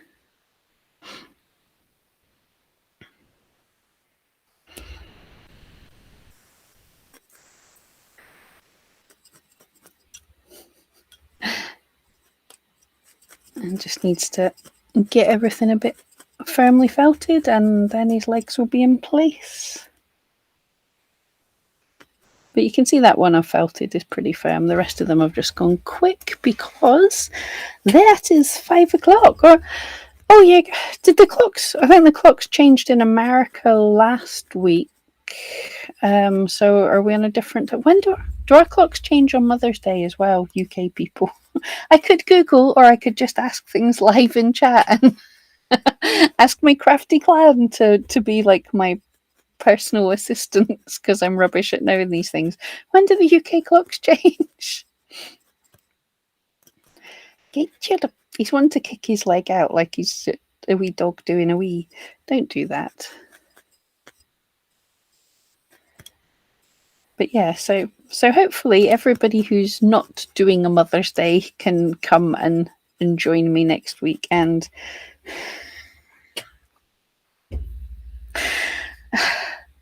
And just needs to get everything a bit firmly felted, and then his legs will be in place. But you can see that one I've felted is pretty firm. The rest of them have just gone quick because that is 5 o'clock. Or, oh yeah, did the clocks? I think the clocks changed in America last week. So are we on a different? When do our clocks change on Mother's Day as well, UK people? I could Google, or I could just ask things live in chat and ask my crafty clown to be like my personal assistants, because I'm rubbish at knowing these things. When do the UK clocks change? He's one to kick his leg out like he's a wee dog doing a wee. Don't do that. But yeah, so hopefully everybody who's not doing a Mother's Day can come and join me next week, and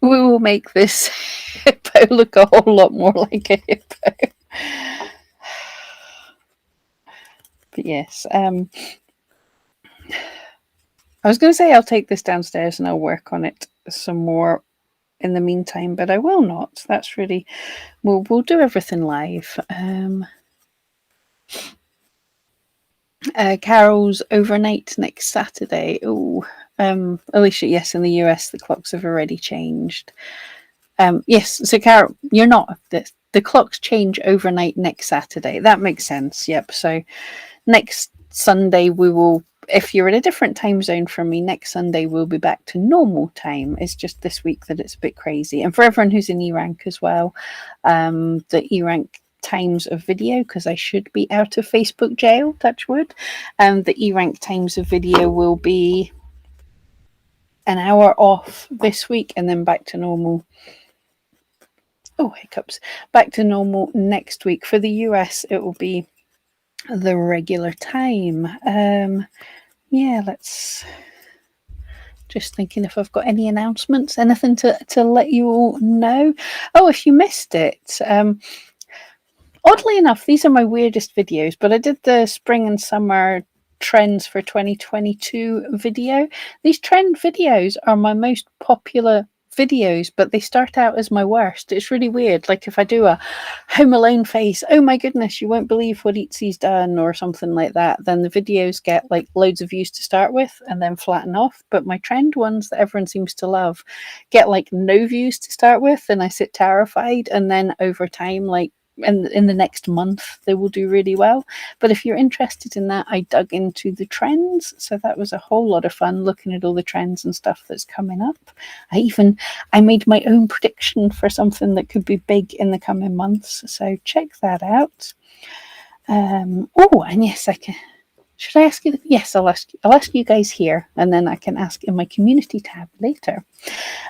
we will make this hippo look a whole lot more like a hippo. But yes, I was going to say I'll take this downstairs and I'll work on it some more in the meantime, but I will not. That's really, we'll do everything live. Carol's overnight next Saturday. Oh, Alicia, yes, in the US the clocks have already changed. Yes, so Carol, you're not. The clocks change overnight next Saturday. That makes sense. Yep. So next Sunday we will, if you're in a different time zone from me, next Sunday we'll be back to normal time. It's just this week that it's a bit crazy. And for everyone who's in E-rank as well, the E-rank times of video, because I should be out of Facebook jail, touch wood, the E-rank times of video will be an hour off this week and then back to normal. Oh, hiccups. Back to normal next week. For the US, it will be the regular time. Yeah, let's just thinking if I've got any announcements, anything to let you all know. Oh, if you missed it, oddly enough, these are my weirdest videos, but I did the spring and summer trends for 2022 video. These trend videos are my most popular videos, but they start out as my worst. It's really weird. Like if I do a Home Alone face, oh my goodness, you won't believe what Eatsy's done, or something like that, then the videos get like loads of views to start with and then flatten off. But my trend ones that everyone seems to love get like no views to start with, and I sit terrified, and then over time, like in the next month, they will do really well. But if you're interested in that, I dug into the trends, so that was a whole lot of fun looking at all the trends and stuff that's coming up. I made my own prediction for something that could be big in the coming months, so check that out. Oh, and yes, I can. Should I ask you? Yes, I'll ask you guys here, and then I can ask in my community tab later.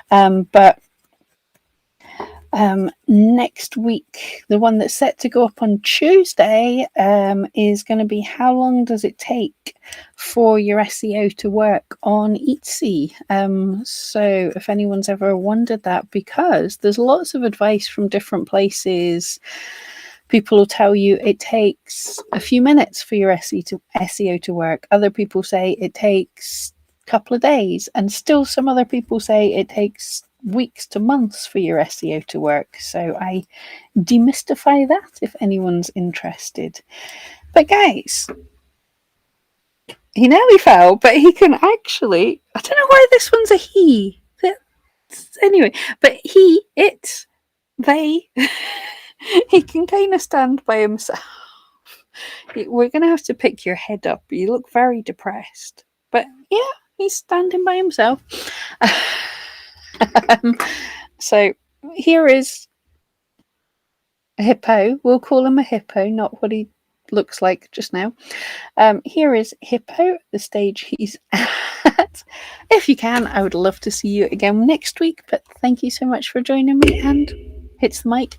But next week, the one that's set to go up on Tuesday, is going to be how long does it take for your SEO to work on Etsy? So if anyone's ever wondered that, because there's lots of advice from different places People will tell you it takes a few minutes for your SEO to work. Other people say it takes a couple of days, and still some other people say it takes weeks to months for your SEO to work. So I demystify that if anyone's interested. But guys, he nearly fell, but he can actually. I don't know why this one's a he. Anyway, but they, he can kind of stand by himself. We're going to have to pick your head up. You look very depressed. But yeah, he's standing by himself. So here is a hippo. We'll call him a hippo, not what he looks like just now. Here is Hippo, the stage he's at. If you can, I would love to see you again next week. But thank you so much for joining me, and hits the mic.